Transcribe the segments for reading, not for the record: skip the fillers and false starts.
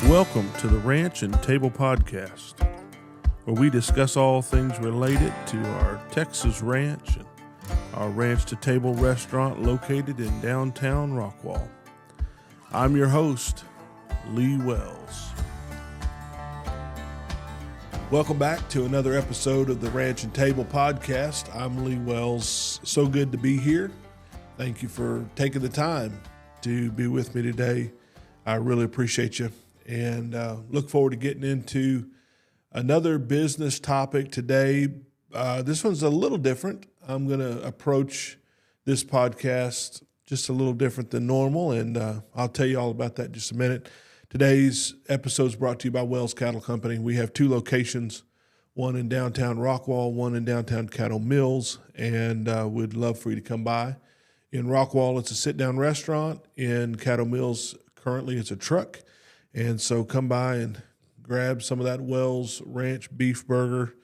Welcome to the Ranch and Table Podcast, where we discuss all things related to our Texas ranch and our Ranch to Table restaurant located in downtown Rockwall. I'm your host, Lee Wells. Welcome back to another episode of the Ranch and Table Podcast. I'm Lee Wells. So good to be here. Thank you for taking the time to be with me today. I really appreciate you. And look forward to getting into another business topic today. This one's a little different. I'm going to approach this podcast just a little different than normal, and I'll tell you all about that in just a minute. Today's episode is brought to you by Wells Cattle Company. We have two locations, one in downtown Rockwall, one in downtown Cattle Mills, and we'd love for you to come by. In Rockwall, it's a sit-down restaurant. In Cattle Mills, currently it's a truck. And so come by and grab some of that Wells Ranch beef burger.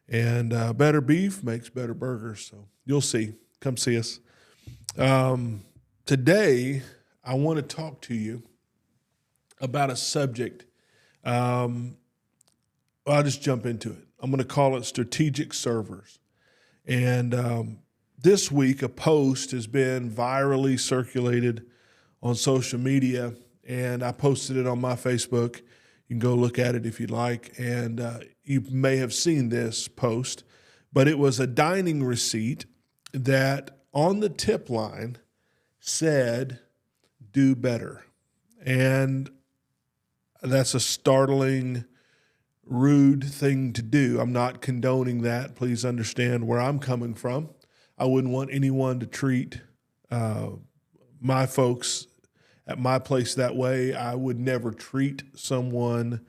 And better beef makes better burgers. So you'll see. Come see us. Today, I want to talk to you about a subject. I'll just jump into it. I'm going to call it strategic servers. And this week, a post has been virally circulated on social media. And I posted it on my Facebook. You can go look at it if you'd like. And you may have seen this post, but it was a dining receipt that on the tip line said, "Do better." And that's a startling, rude thing to do. I'm not condoning that. Please understand where I'm coming from. I wouldn't want anyone to treat my folks at my place that way. I would never treat someone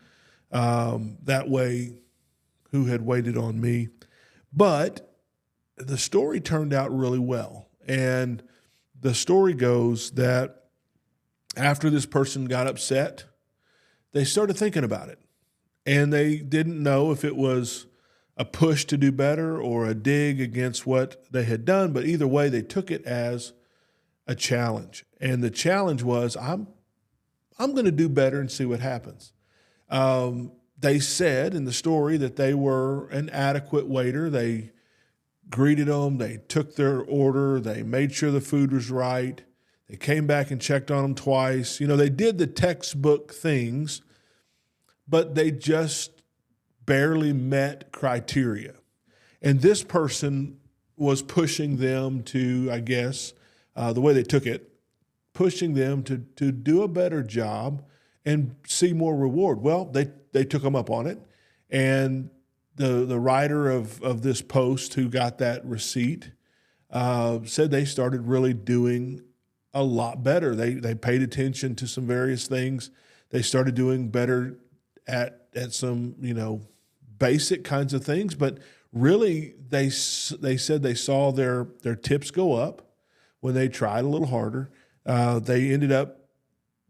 that way who had waited on me. But the story turned out really well. And the story goes that after this person got upset, they started thinking about it. And they didn't know if it was a push to do better or a dig against what they had done. But either way, they took it as a challenge. And the challenge was, I'm going to do better and see what happens. They said in the story that they were an adequate waiter. They greeted them. They took their order. They made sure the food was right. They came back and checked on them twice. You know, they did the textbook things, but they just barely met criteria. And this person was pushing them to, I guess, the way they took it, pushing them to do a better job and see more reward. Well, they took them up on it. And the writer of this post who got that receipt said they started really doing a lot better. They paid attention to some various things. They started doing better at some, basic kinds of things. But really, they said they saw their tips go up when they tried a little harder. They ended up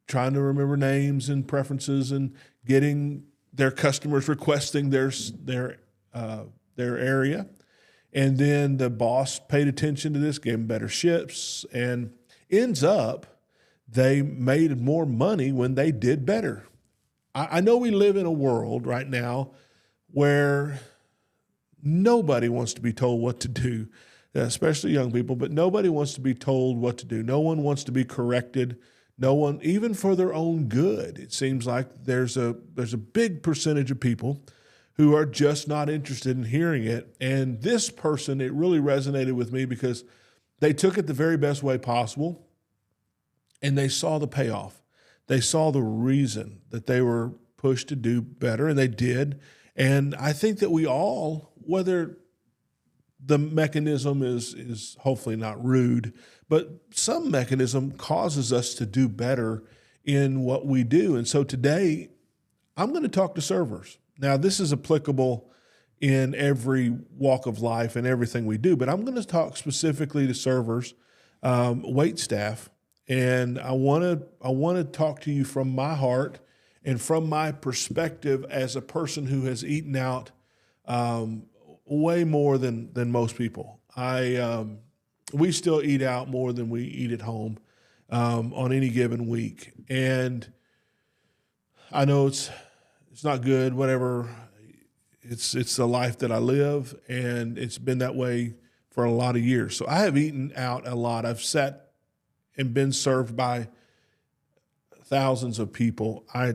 trying to remember names and preferences and getting their customers requesting their area. And then the boss paid attention to this, gave them better shifts, and ends up they made more money when they did better. I know we live in a world right now where nobody wants to be told what to do, especially young people, but nobody wants to be told what to do. No one wants to be corrected. No one, even for their own good. It seems like there's a big percentage of people who are just not interested in hearing it. And this person, it really resonated with me because they took it the very best way possible, and they saw the payoff. They saw the reason that they were pushed to do better, and they did. And I think that we all, whether the mechanism is hopefully not rude, but some mechanism causes us to do better in what we do. And so today, I'm going to talk to servers. Now, this is applicable in every walk of life and everything we do, but I'm going to talk specifically to servers, waitstaff, and I want to talk to you from my heart and from my perspective as a person who has eaten out way more than most people. We still eat out more than we eat at home on any given week. And I know it's not good, whatever. It's the life that I live, and it's been that way for a lot of years. So I have eaten out a lot. I've sat and been served by thousands of people. I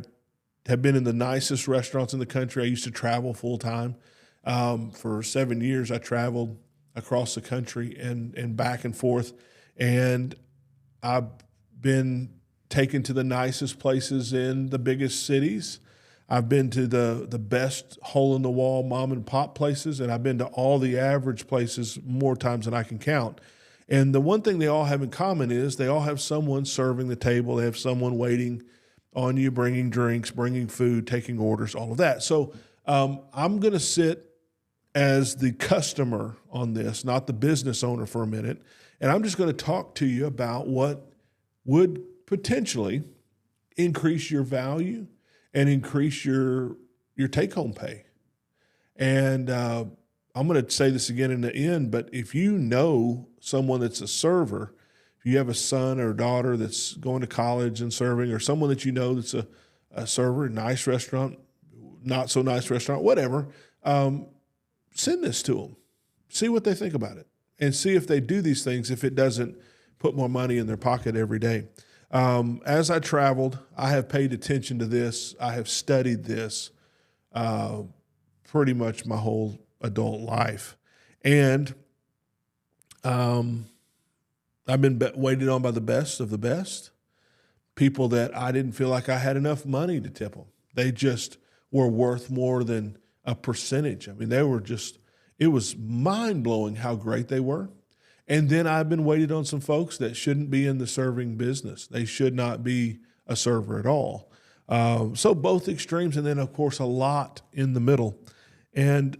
have been in the nicest restaurants in the country. I used to travel full time. For 7 years, I traveled across the country and back and forth. And I've been taken to the nicest places in the biggest cities. I've been to the best hole-in-the-wall mom and pop places, and I've been to all the average places more times than I can count. And the one thing they all have in common is they all have someone serving the table. They have someone waiting on you, bringing drinks, bringing food, taking orders, all of that. So I'm going to sit as the customer on this, not the business owner, for a minute. And I'm just going to talk to you about what would potentially increase your value and increase your take-home pay. And I'm going to say this again in the end, but if you know someone that's a server, if you have a son or daughter that's going to college and serving, or someone that you know that's a server, nice restaurant, not so nice restaurant, whatever, send this to them. See what they think about it, and see if they do these things, if it doesn't put more money in their pocket every day. As I traveled, I have paid attention to this. I have studied this pretty much my whole adult life. And I've been waited on by the best of the best, people that I didn't feel like I had enough money to tip them. They just were worth more than a percentage. I mean, it was mind-blowing how great they were. And then I've been waited on some folks that shouldn't be in the serving business. They should not be a server at all. So both extremes, and then, of course, a lot in the middle. And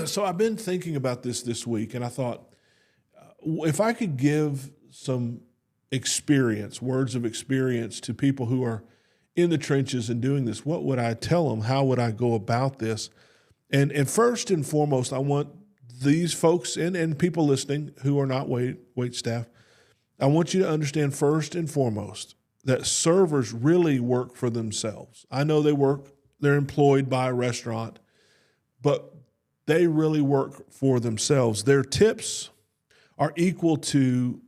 so I've been thinking about this week, and I thought, if I could give some experience, words of experience to people who are in the trenches and doing this, what would I tell them? How would I go about this? And first and foremost, I want these folks and people listening who are not wait staff, I want you to understand first and foremost that servers really work for themselves. I know they're employed by a restaurant, but they really work for themselves. Their tips are equal to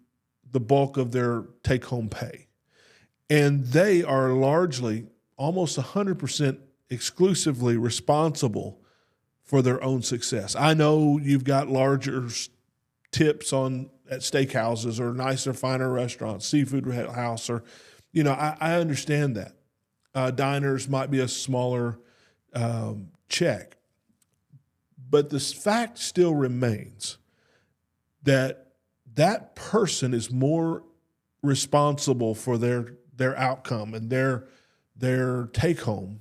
the bulk of their take-home pay. And they are largely, almost 100% exclusively responsible for their own success. I know you've got larger tips at steakhouses or nicer, finer restaurants, seafood house, or, I understand that. Diners might be a smaller check. But the fact still remains that person is more responsible for their outcome and their take home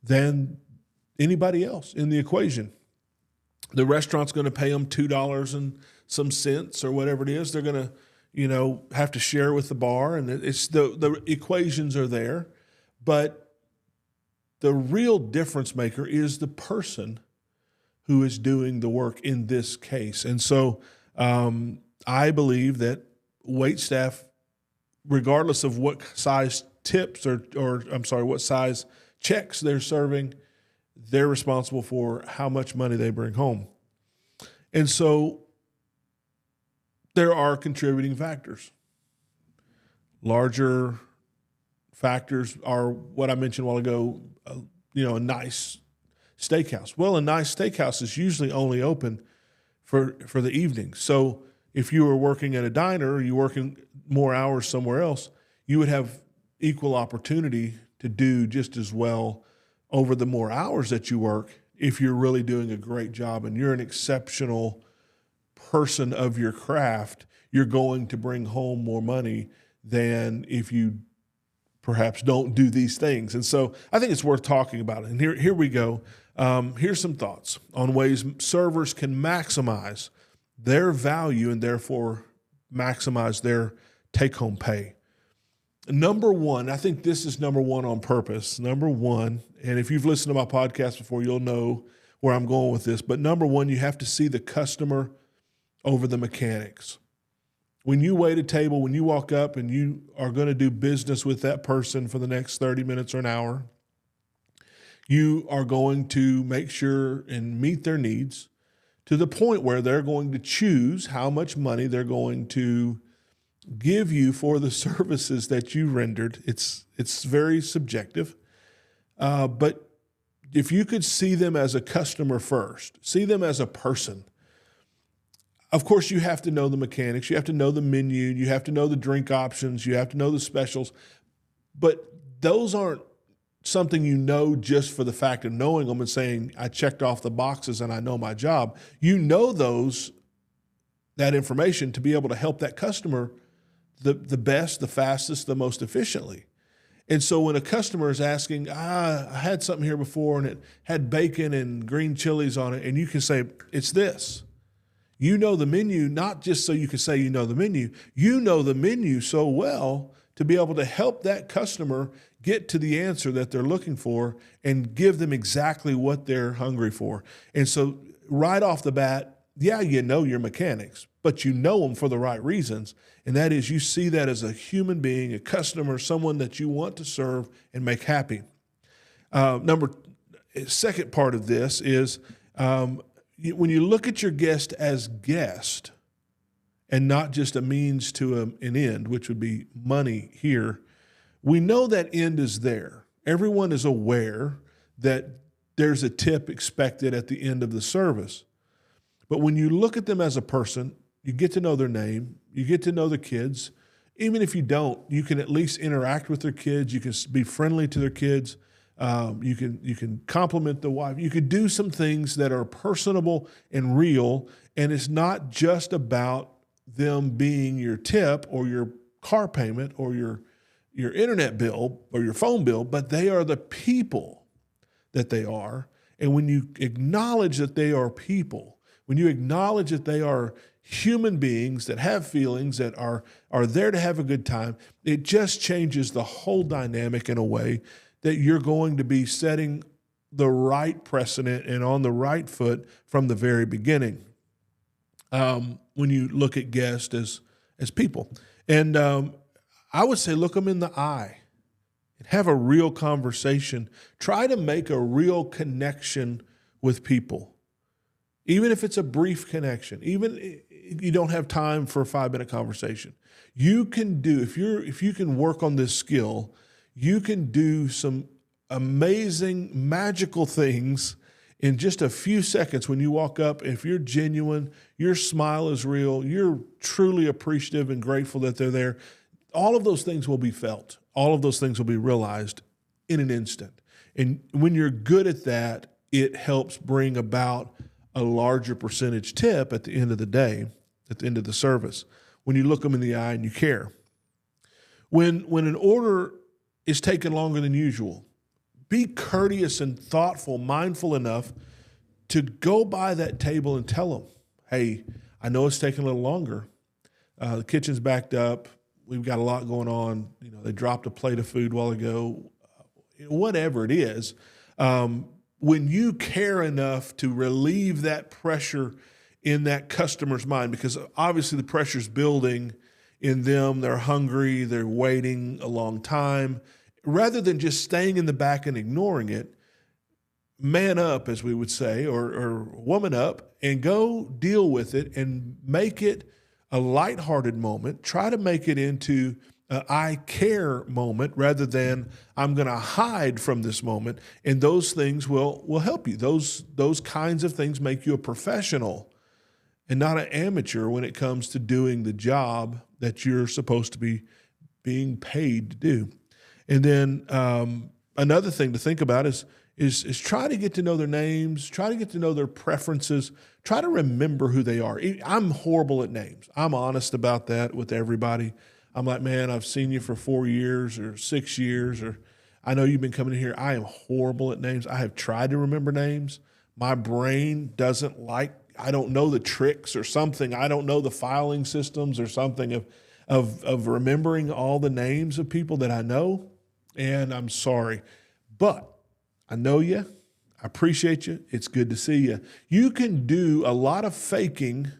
than anybody else in the equation. The restaurant's going to pay them $2 and some cents or whatever it is. They're going to, have to share with the bar, and it's the equations are there. But the real difference maker is the person who is doing the work in this case. And so I believe that waitstaff, regardless of what size tips or what size checks they're serving, they're responsible for how much money they bring home. And so there are contributing factors. Larger factors are what I mentioned a while ago, a nice steakhouse. Well, a nice steakhouse is usually only open for the evening. So if you were working at a diner or you're working more hours somewhere else, you would have equal opportunity to do just as well over the more hours that you work if you're really doing a great job and you're an exceptional person of your craft. You're going to bring home more money than if you perhaps don't do these things. And so I think it's worth talking about it. And here we go. Here's some thoughts on ways servers can maximize their value and therefore maximize their take-home pay. Number one, I think this is number one on purpose. Number one, and if you've listened to my podcast before, you'll know where I'm going with this. But number one, you have to see the customer over the mechanics. When you wait a table, when you walk up and you are going to do business with that person for the next 30 minutes or an hour, You are going to make sure and meet their needs to the point where they're going to choose how much money they're going to give you for the services that you rendered. It's very subjective, but if you could see them as a customer first, see them as a person. Of course, you have to know the mechanics, you have to know the menu, you have to know the drink options, you have to know the specials, but those aren't something you know just for the fact of knowing them and saying, I checked off the boxes and I know my job. You know that information to be able to help that customer the best, the fastest, the most efficiently. And so when a customer is asking, I had something here before and it had bacon and green chilies on it, and you can say, it's this. You know the menu, not just so you can say you know the menu. You know the menu so well to be able to help that customer get to the answer that they're looking for and give them exactly what they're hungry for. And so right off the bat, yeah, you know your mechanics, but you know them for the right reasons. And that is, you see that as a human being, a customer, someone that you want to serve and make happy. Second part of this is when you look at your guest as guest and not just a means to an end, which would be money here, we know that end is there. Everyone is aware that there's a tip expected at the end of the service. But when you look at them as a person, you get to know their name, you get to know the kids. Even if you don't, you can at least interact with their kids. You can be friendly to their kids. You can compliment the wife. You could do some things that are personable and real, and it's not just about them being your tip or your car payment or your internet bill or your phone bill, but they are the people that they are. And when you acknowledge that they are people, when you acknowledge that they are human beings that have feelings, that are there to have a good time, it just changes the whole dynamic in a way that you're going to be setting the right precedent and on the right foot from the very beginning when you look at guests as people. And I would say look them in the eye and have a real conversation. Try to make a real connection with people. Even if it's a brief connection, even if you don't have time for a 5-minute conversation, you can do, if you can work on this skill, you can do some amazing, magical things in just a few seconds when you walk up. If you're genuine, your smile is real, you're truly appreciative and grateful that they're there, all of those things will be felt. All of those things will be realized in an instant. And when you're good at that, it helps bring about a larger percentage tip at the end of the day, at the end of the service, when you look them in the eye and you care. When an order is taking longer than usual, be courteous and thoughtful, mindful enough to go by that table and tell them, hey, I know it's taking a little longer. The kitchen's backed up. We've got a lot going on. You know, they dropped a plate of food a while ago. Whatever it is, when you care enough to relieve that pressure in that customer's mind, because obviously the pressure's building in them, they're hungry, they're waiting a long time, rather than just staying in the back and ignoring it, man up, as we would say, or woman up, and go deal with it and make it a lighthearted moment. Try to make it into I care moment rather than I'm going to hide from this moment. And those things will help you. Those kinds of things make you a professional and not an amateur when it comes to doing the job that you're supposed to be being paid to do. And then another thing to think about is try to get to know their names, try to get to know their preferences, try to remember who they are. I'm horrible at names. I'm honest about that with everybody. I'm like, man, I've seen you for 4 years or 6 years, or I know you've been coming in here. I am horrible at names. I have tried to remember names. My brain doesn't I don't know the tricks or something. I don't know the filing systems or something of remembering all the names of people that I know. And I'm sorry, but I know you. I appreciate you. It's good to see you. You can do a lot of faking.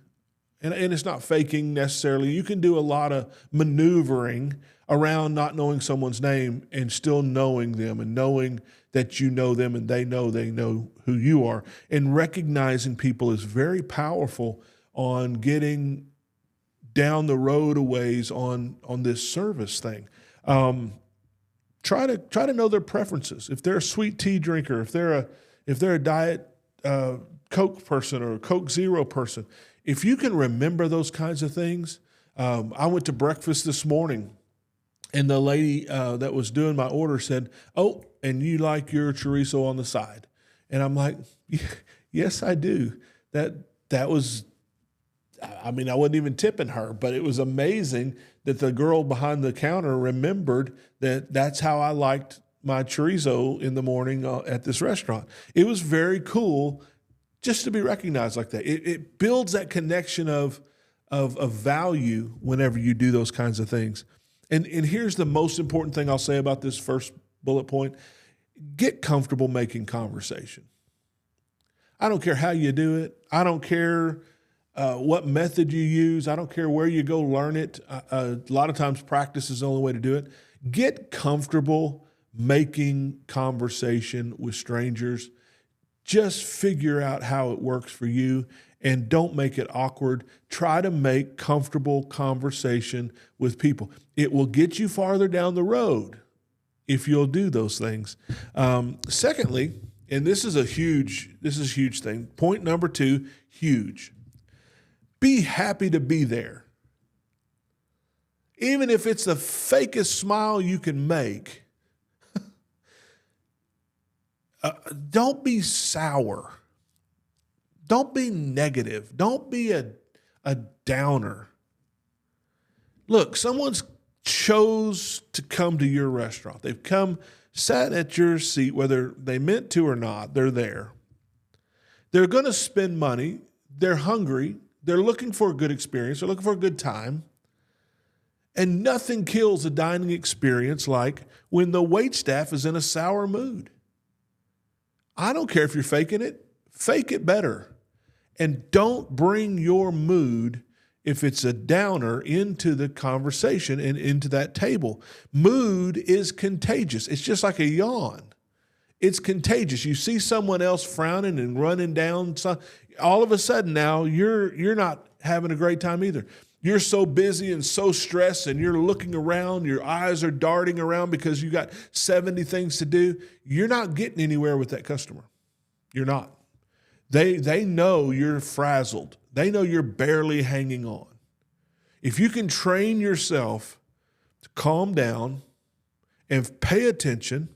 And it's not faking necessarily. You can do a lot of maneuvering around not knowing someone's name and still knowing them and knowing that you know them and they know who you are. And recognizing people is very powerful on getting down the road a ways on this service thing. Try to know their preferences. If they're a sweet tea drinker, if they're a diet Coke person or a Coke Zero person, if you can remember those kinds of things. I went to breakfast this morning, and the lady that was doing my order said, "Oh, and you like your chorizo on the side?" And I'm like, "Yes, I do." That was, I mean, I wasn't even tipping her, but it was amazing that the girl behind the counter remembered that that's how I liked my chorizo in the morning at this restaurant. It was very cool just to be recognized like that. It builds that connection of value whenever you do those kinds of things. And here's the most important thing I'll say about this first bullet point. Get comfortable making conversation. I don't care how you do it. I don't care what method you use. I don't care where you go learn it. A lot of times practice is the only way to do it. Get comfortable making conversation with strangers. Just figure out how it works for you and don't make it awkward. Try to make comfortable conversation with people. It will get you farther down the road if you'll do those things. Secondly, and this is a huge thing. Point number 2, huge. Be happy to be there. Even if it's the fakest smile you can make, don't be sour. Don't be negative. Don't be a downer. Look, someone's chose to come to your restaurant. They've come, sat at your seat, whether they meant to or not, they're there. They're going to spend money. They're hungry. They're looking for a good experience. They're looking for a good time. And nothing kills a dining experience like when the waitstaff is in a sour mood. I don't care if you're faking it. Fake it better. And don't bring your mood, if it's a downer, into the conversation and into that table. Mood is contagious. It's just like a yawn. It's contagious. You see someone else frowning and running down, all of a sudden now you're not having a great time either. You're so busy and so stressed and you're looking around, your eyes are darting around because you got 70 things to do. You're not getting anywhere with that customer. You're not. They know you're frazzled. They know you're barely hanging on. If you can train yourself to calm down and pay attention,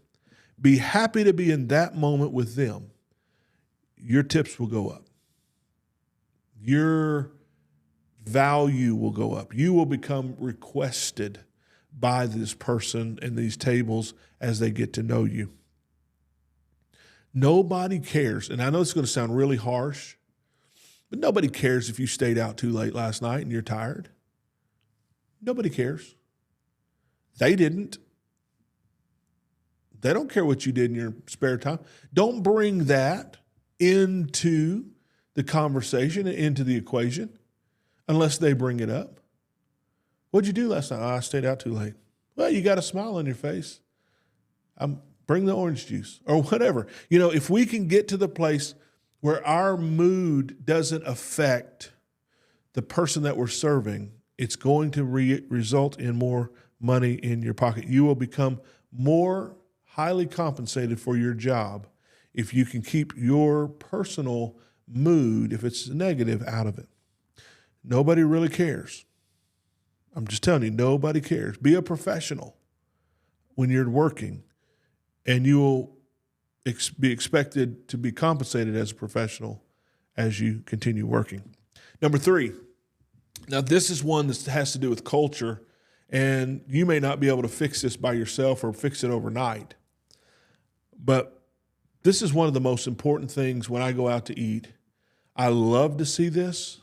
be happy to be in that moment with them, your tips will go up. Your value will go up. You will become requested by this person and these tables as they get to know you. Nobody cares, and I know it's going to sound really harsh, but nobody cares if you stayed out too late last night and you're tired. Nobody cares. They didn't. They don't care what you did in your spare time. Don't bring that into the conversation and into the equation unless they bring it up. What'd you do last night? Oh, I stayed out too late. Well, you got a smile on your face. Bring the orange juice or whatever. You know, if we can get to the place where our mood doesn't affect the person that we're serving, it's going to result in more money in your pocket. You will become more highly compensated for your job if you can keep your personal mood, if it's negative, out of it. Nobody really cares. I'm just telling you, nobody cares. Be a professional when you're working, and you will be expected to be compensated as a professional as you continue working. Number 3. Now, this is one that has to do with culture, and you may not be able to fix this by yourself or fix it overnight. But this is one of the most important things when I go out to eat. I love to see this.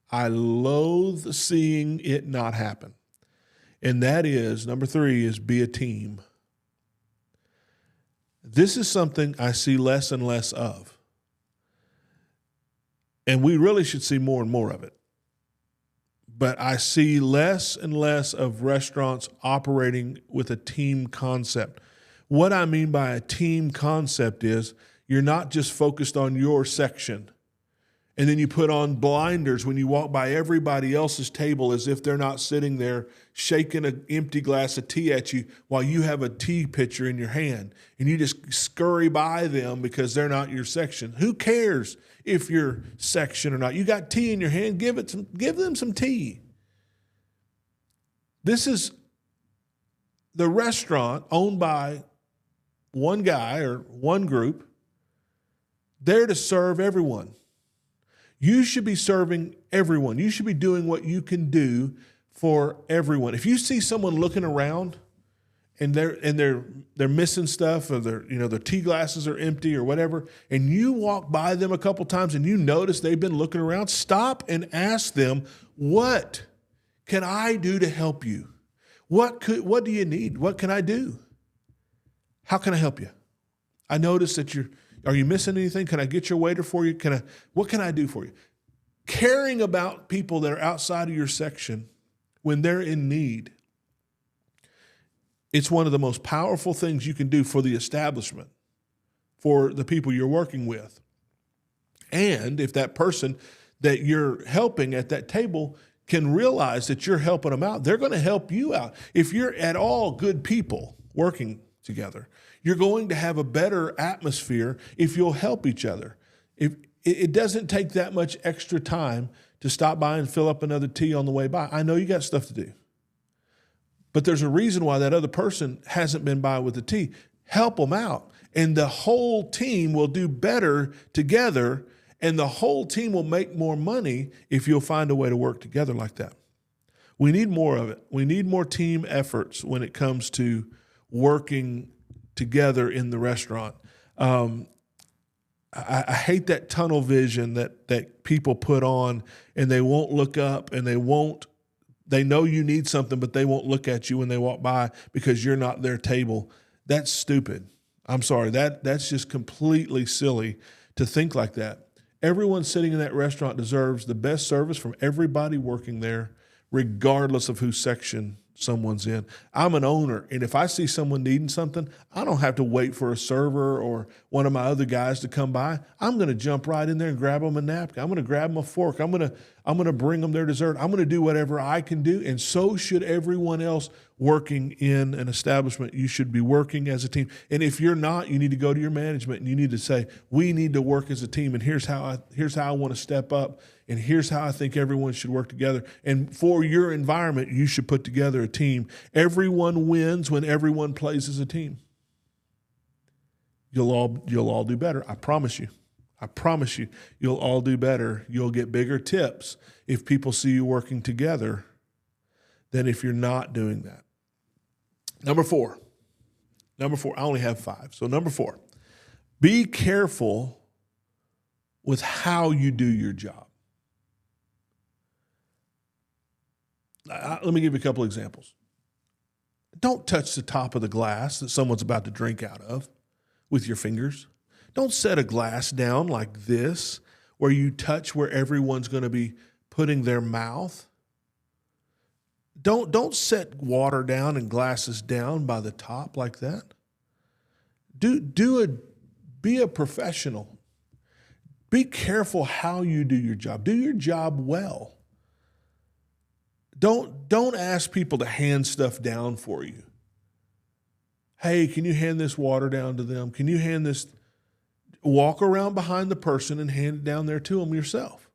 I loathe seeing it not happen. And that is, number 3, is be a team. This is something I see less and less of. And we really should see more and more of it. But I see less and less of restaurants operating with a team concept. What I mean by a team concept is you're not just focused on your section, and then you put on blinders when you walk by everybody else's table as if they're not sitting there shaking an empty glass of tea at you while you have a tea pitcher in your hand, and you just scurry by them because they're not your section. Who cares if you're section or not? You got tea in your hand, give them some tea. This is the restaurant owned by one guy or one group, there to serve everyone. You should be serving everyone. You should be doing what you can do for everyone. If you see someone looking around and they're missing stuff, or their tea glasses are empty or whatever, and you walk by them a couple times and you notice they've been looking around, stop and ask them, what can I do to help you? What do you need? What can I do? How can I help you? I noticed that are you missing anything? Can I get your waiter for you? What can I do for you? Caring about people that are outside of your section when they're in need, it's one of the most powerful things you can do for the establishment, for the people you're working with. And if that person that you're helping at that table can realize that you're helping them out, they're going to help you out. If you're at all good people working together, you're going to have a better atmosphere if you'll help each other. If it doesn't take that much extra time to stop by and fill up another tea on the way by. I know you got stuff to do, but there's a reason why that other person hasn't been by with the tea. Help them out, and the whole team will do better together, and the whole team will make more money if you'll find a way to work together like that. We need more of it. We need more team efforts when it comes to working together in the restaurant. I hate that tunnel vision that people put on, and they won't look up, and they know you need something, but they won't look at you when they walk by because you're not their table. That's stupid. I'm sorry. That's just completely silly to think like that. Everyone sitting in that restaurant deserves the best service from everybody working there, regardless of whose section someone's in. I'm an owner, and if I see someone needing something, I don't have to wait for a server or one of my other guys to come by. I'm going to jump right in there and grab them a napkin. I'm going to grab them a fork. I'm going to bring them their dessert. I'm going to do whatever I can do, and so should everyone else working in an establishment. You should be working as a team. And if you're not, you need to go to your management and you need to say, we need to work as a team, and here's how I want to step up, and here's how I think everyone should work together. And for your environment, you should put together a team. Everyone wins when everyone plays as a team. You'll all do better. I promise you. I promise you, you'll all do better. You'll get bigger tips if people see you working together than if you're not doing that. Number four, I only have 5. So number 4, be careful with how you do your job. Let me give you a couple examples. Don't touch the top of the glass that someone's about to drink out of with your fingers. Don't set a glass down like this where you touch where everyone's going to be putting their mouth. Don't set water down and glasses down by the top like that. Be a professional. Be careful how you do your job. Do your job well. Don't ask people to hand stuff down for you. Hey, can you hand this water down to them? Can you hand this? Walk around behind the person and hand it down there to them yourself.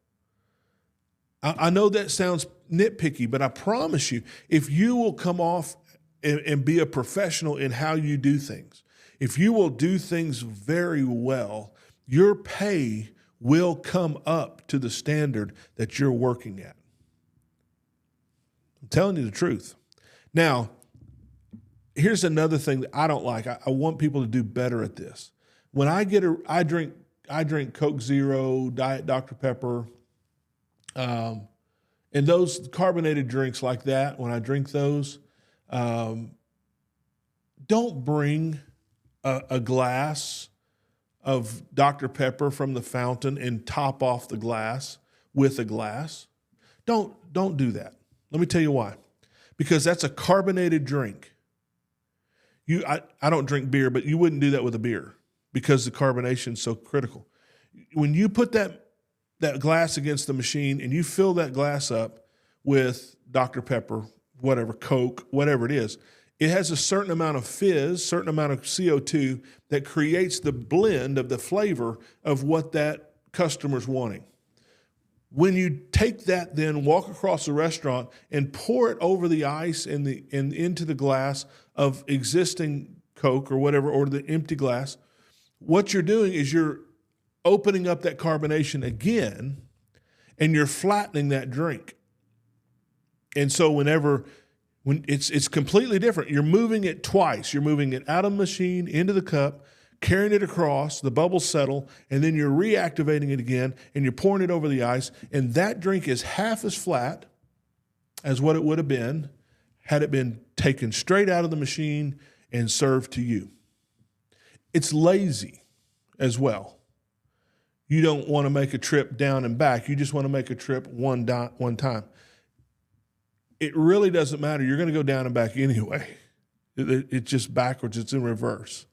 I know that sounds nitpicky, but I promise you, if you will come off and be a professional in how you do things, if you will do things very well, your pay will come up to the standard that you're working at. I'm telling you the truth. Now, here's another thing that I don't like. I want people to do better at this. When I drink Coke Zero, Diet Dr. Pepper, and those carbonated drinks like that, when I drink those, don't bring a glass of Dr. Pepper from the fountain and top off the glass with a glass. Don't do that. Let me tell you why. Because that's a carbonated drink. I don't drink beer, but you wouldn't do that with a beer because the carbonation is so critical. When you put that glass against the machine and you fill that glass up with Dr. Pepper, whatever, Coke, whatever it is, it has a certain amount of fizz, certain amount of CO2 that creates the blend of the flavor of what that customer's wanting. When you take that, then walk across the restaurant and pour it over the ice and into the glass of existing Coke or whatever, or the empty glass, what you're doing is you're opening up that carbonation again, and you're flattening that drink. And so when it's completely different. You're moving it twice. You're moving it out of the machine into the cup, carrying it across, the bubbles settle, and then you're reactivating it again, and you're pouring it over the ice, and that drink is half as flat as what it would have been had it been taken straight out of the machine and served to you. It's lazy as well. You don't want to make a trip down and back. You just want to make a trip one time. It really doesn't matter. You're going to go down and back anyway. It's just backwards. It's in reverse.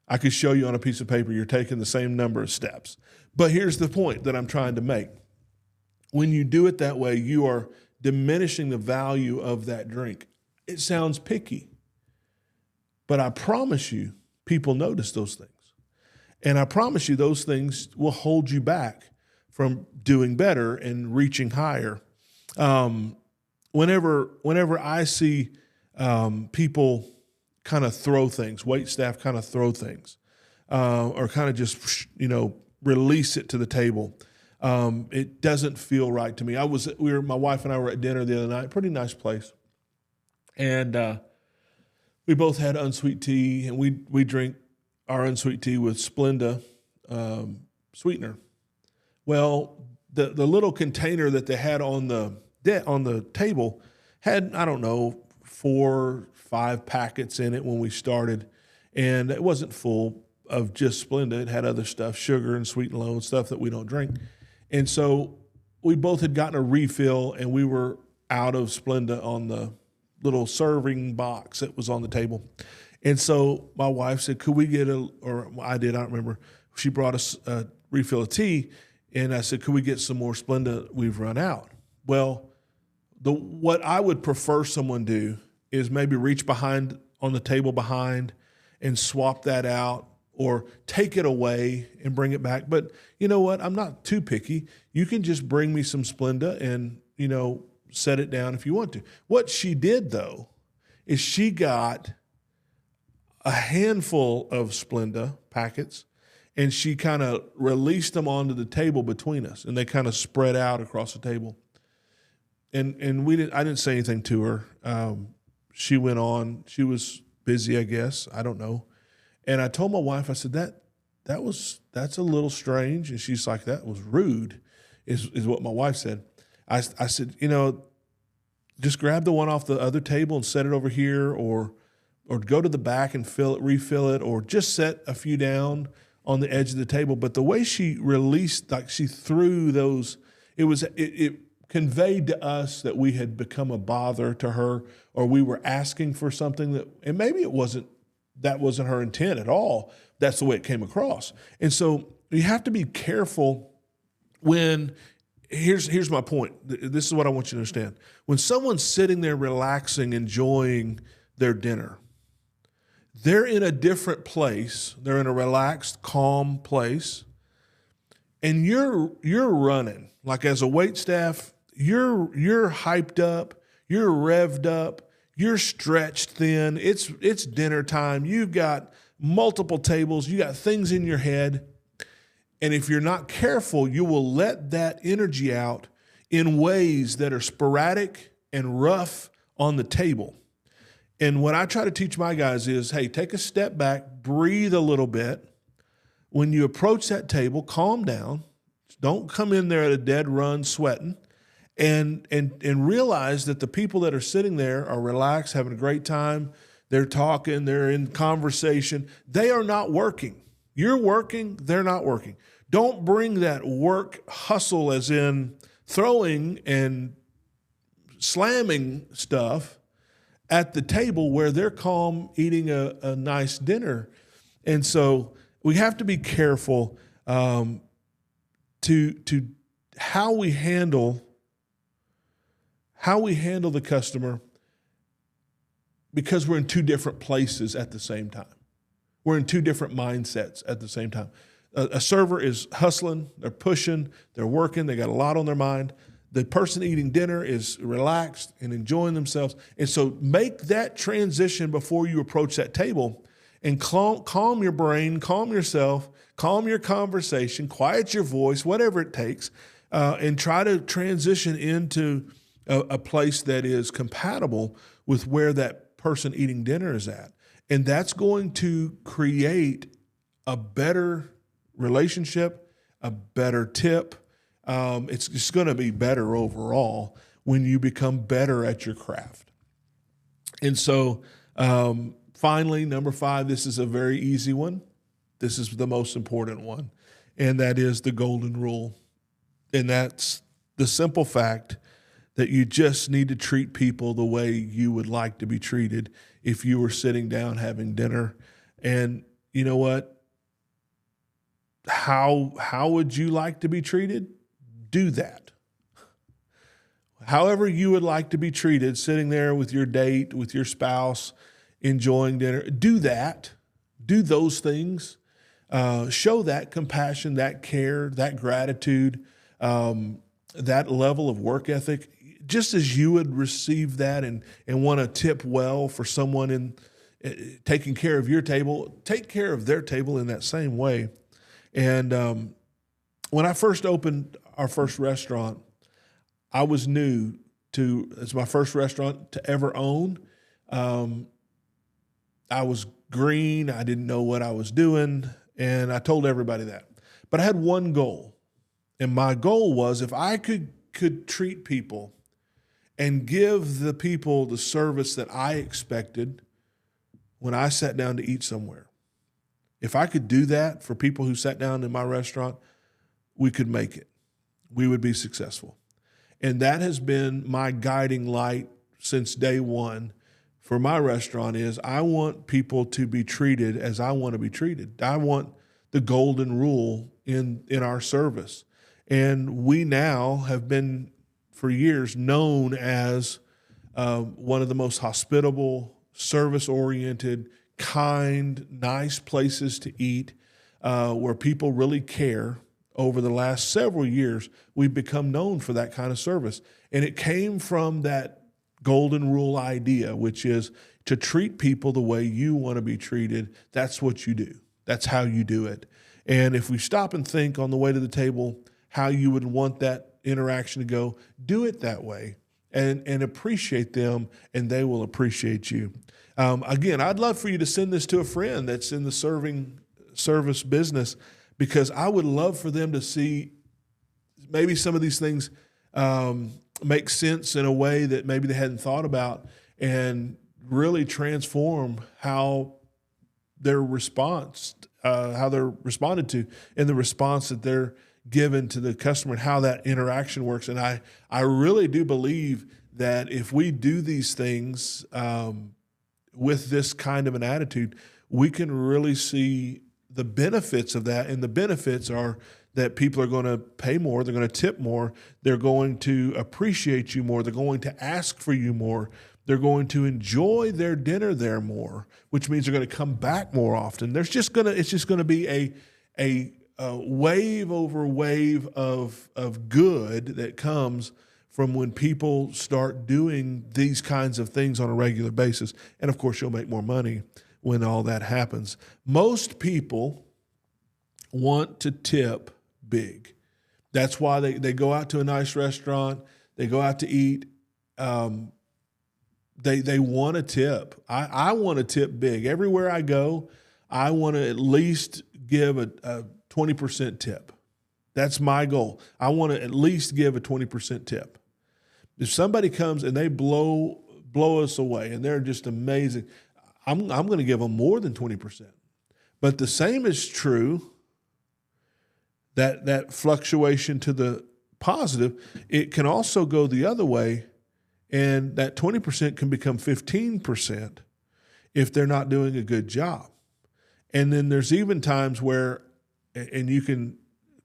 I could show you on a piece of paper you're taking the same number of steps. But here's the point that I'm trying to make. When you do it that way, you are diminishing the value of that drink. It sounds picky, but I promise you, people notice those things. And I promise you, those things will hold you back from doing better and reaching higher. Whenever I see people kind of throw things, waitstaff kind of throw things, or kind of just, release it to the table, it doesn't feel right to me. My wife and I were at dinner the other night, pretty nice place, and we both had unsweet tea, and we drink our unsweet tea with Splenda sweetener. Well, the little container that they had on the table had, I don't know, 4, 5 packets in it when we started, and it wasn't full of just Splenda. It had other stuff, sugar and sweet and low, stuff that we don't drink. And so we both had gotten a refill, and we were out of Splenda on the little serving box that was on the table. And so my wife said, could we get I don't remember. She brought us a refill of tea, and I said, could we get some more Splenda? We've run out. Well, what I would prefer someone do is maybe reach behind on the table behind and swap that out, or take it away and bring it back. But you know what? I'm not too picky. You can just bring me some Splenda and, set it down if you want to. What she did, though, is she got a handful of Splenda packets, and she kind of released them onto the table between us, and they kind of spread out across the table. And I didn't say anything to her. She went on. She was busy, I guess. I don't know. And I told my wife, I said, that's a little strange. And she's like, that was rude, is what my wife said. I said, just grab the one off the other table and set it over here, or go to the back and refill it, or just set a few down on the edge of the table. But the way she released, like she threw those, it conveyed to us that we had become a bother to her, or we were asking for something and maybe that wasn't her intent at all. That's the way it came across. And so you have to be careful when, here's my point. This is what I want you to understand. When someone's sitting there relaxing, enjoying their dinner, they're in a different place. They're in a relaxed, calm place. And you're running. Like as a waitstaff, you're hyped up, you're revved up, you're stretched thin. It's dinner time. You've got multiple tables. You got things in your head. And if you're not careful, you will let that energy out in ways that are sporadic and rough on the table. And what I try to teach my guys is, hey, take a step back, breathe a little bit. When you approach that table, calm down. Don't come in there at a dead run sweating. And realize that the people that are sitting there are relaxed, having a great time. They're talking, they're in conversation. They are not working. You're working, they're not working. Don't bring that work hustle, as in throwing and slamming stuff, at the table where they're calm eating a nice dinner. And so we have to be careful to how we handle the customer, because we're in two different places at the same time. We're in two different mindsets at the same time. A server is hustling, they're pushing, they're working, they got a lot on their mind. The person eating dinner is relaxed and enjoying themselves. And so make that transition before you approach that table, and calm your brain, calm yourself, calm your conversation, quiet your voice, whatever it takes, and try to transition into a place that is compatible with where that person eating dinner is at. And that's going to create a better relationship, a better tip. It's just going to be better overall when you become better at your craft. And so finally, number 5, this is a very easy one. This is the most important one, and that is the golden rule. And that's the simple fact that you just need to treat people the way you would like to be treated if you were sitting down having dinner. And you know what? How would you like to be treated? Do that. However you would like to be treated, sitting there with your date, with your spouse, enjoying dinner, do that. Do those things. Show that compassion, that care, that gratitude, that level of work ethic. Just as you would receive that and want to tip well for someone in taking care of your table, take care of their table in that same way. And when I first opened our first restaurant, I was new to, it's my first restaurant to ever own. I was green. I didn't know what I was doing. And I told everybody that. But I had one goal. And my goal was, if I could treat people and give the people the service that I expected when I sat down to eat somewhere, if I could do that for people who sat down in my restaurant, we could make it. We would be successful. And that has been my guiding light since day one for my restaurant. Is I want people to be treated as I want to be treated. I want the golden rule in our service. And we now have been for years known as one of the most hospitable, service-oriented, kind, nice places to eat, where people really care. Over the last several years, we've become known for that kind of service. And it came from that golden rule idea, which is to treat people the way you want to be treated. That's what you do. That's how you do it. And if we stop and think on the way to the table how you would want that interaction to go, do it that way and appreciate them, and they will appreciate you. Again, I'd love for you to send this to a friend that's in the service business, because I would love for them to see maybe some of these things make sense in a way that maybe they hadn't thought about, and really transform how they're responded to, and the response that they're given to the customer, and how that interaction works. And I really do believe that if we do these things with this kind of an attitude, we can really see the benefits of that. And the benefits are that people are going to pay more, they're going to tip more, they're going to appreciate you more, they're going to ask for you more, they're going to enjoy their dinner there more, which means they're going to come back more often. It's just going to be a wave over wave of good that comes from when people start doing these kinds of things on a regular basis. And of course, you'll make more money when all that happens. Most people want to tip big. That's why they go out to a nice restaurant, they go out to eat. They want to tip. I want to tip big. Everywhere I go, I want to at least give a 20% tip. That's my goal. I want to at least give a 20% tip. If somebody comes and they blow us away and they're just amazing, I'm going to give them more than 20%. But the same is true, that fluctuation to the positive, it can also go the other way. And that 20% can become 15% if they're not doing a good job. And then there's even times where, and you can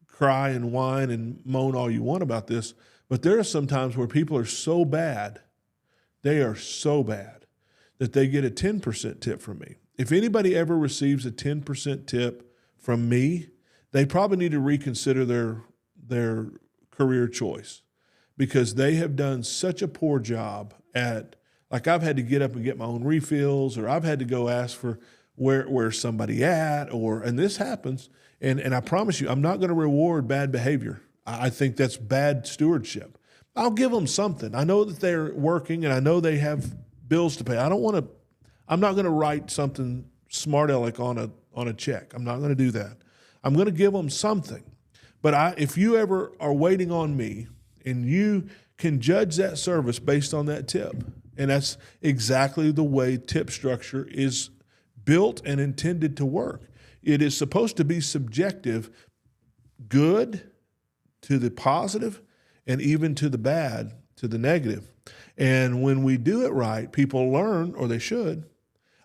cry and whine and moan all you want about this, but there are some times where people are so bad, they are so bad, that they get a 10% tip from me. If anybody ever receives a 10% tip from me, they probably need to reconsider their career choice, because they have done such a poor job at, like, I've had to get up and get my own refills, or I've had to go ask for where's somebody at, and this happens. And I promise you, I'm not going to reward bad behavior. I think that's bad stewardship. I'll give them something. I know that they're working, and I know they have bills to pay. I'm not going to write something smart aleck on a check. I'm not going to do that. I'm going to give them something. But if you ever are waiting on me, and you can judge that service based on that tip, and that's exactly the way tip structure is built and intended to work. It is supposed to be subjective, good to the positive, and even to the bad, to the negative. And when we do it right, people learn, or they should.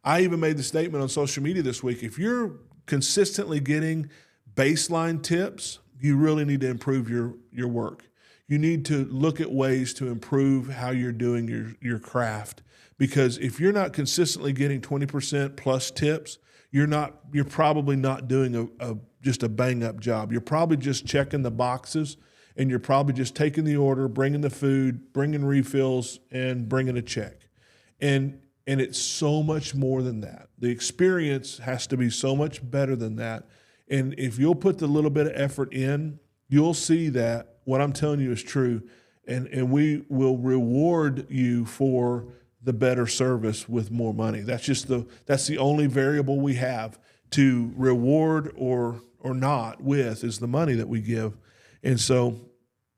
I even made the statement on social media this week, if you're consistently getting baseline tips, you really need to improve your work. You need to look at ways to improve how you're doing your craft. Because if you're not consistently getting 20% plus tips, you're probably not doing just a bang up job. You're probably just checking the boxes, and you're probably just taking the order, bringing the food, bringing refills, and bringing a check. And it's so much more than that. The experience has to be so much better than that. And if you'll put the little bit of effort in, you'll see that what I'm telling you is true. And we will reward you for the better service with more money. That's the only variable we have to reward or not with, is the money that we give. And so,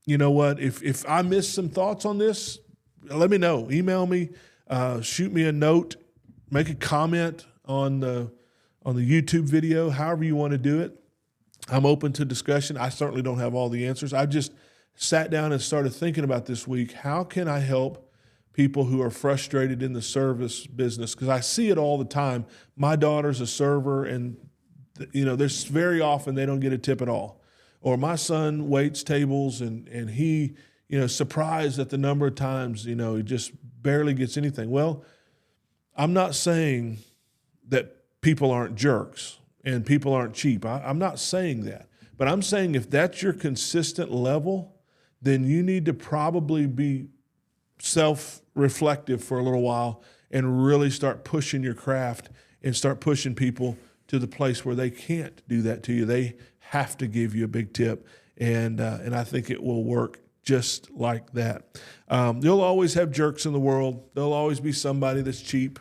you know what? If I missed some thoughts on this, let me know. Email me, shoot me a note, make a comment on the YouTube video, however you want to do it. I'm open to discussion. I certainly don't have all the answers. I just sat down and started thinking about this week, how can I help people who are frustrated in the service business? Because I see it all the time. My daughter's a server, and there's very often they don't get a tip at all. Or my son waits tables, and he, surprised at the number of times, he just barely gets anything. Well, I'm not saying that people aren't jerks and people aren't cheap. I'm not saying that. But I'm saying if that's your consistent level, then you need to probably be self-reflective for a little while and really start pushing your craft and start pushing people to the place where they can't do that to you. They have to give you a big tip, and I think it will work just like that. You'll always have jerks in the world. There'll always be somebody that's cheap.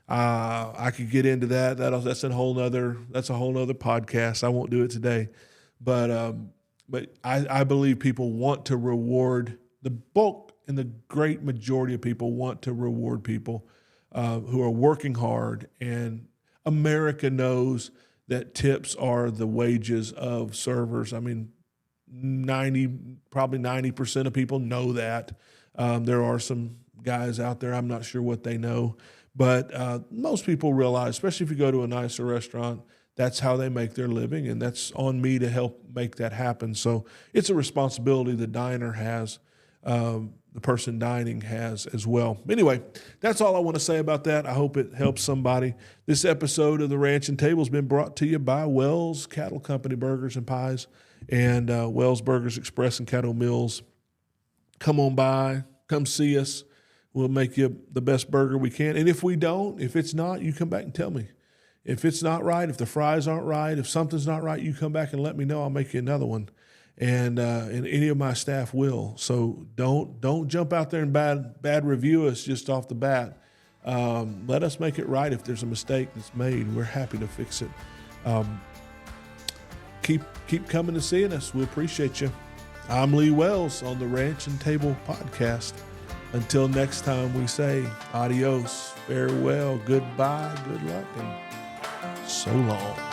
I could get into that. That's a whole nother podcast. I won't do it today, but I believe people want to reward, the bulk and the great majority of people want to reward people who are working hard. And America knows that tips are the wages of servers. I mean, probably 90% of people know that. There are some guys out there, I'm not sure what they know, but most people realize, especially if you go to a nicer restaurant, that's how they make their living, and that's on me to help make that happen. So it's a responsibility the diner has, the person dining has as well. Anyway, that's all I want to say about that. I hope it helps somebody. This episode of The Ranch and Table has been brought to you by Wells Cattle Company Burgers and Pies and Wells Burgers Express and Cattle Mills. Come on by, come see us. We'll make you the best burger we can. And if it's not, you come back and tell me. If it's not right, if the fries aren't right, if something's not right, you come back and let me know. I'll make you another one. And any of my staff will. So don't jump out there and bad review us just off the bat. Let us make it right. If there's a mistake that's made, we're happy to fix it. Keep coming and seeing us. We appreciate you. I'm Lee Wells on the Ranch and Table podcast. Until next time, we say adios, farewell, goodbye, good luck, and so long.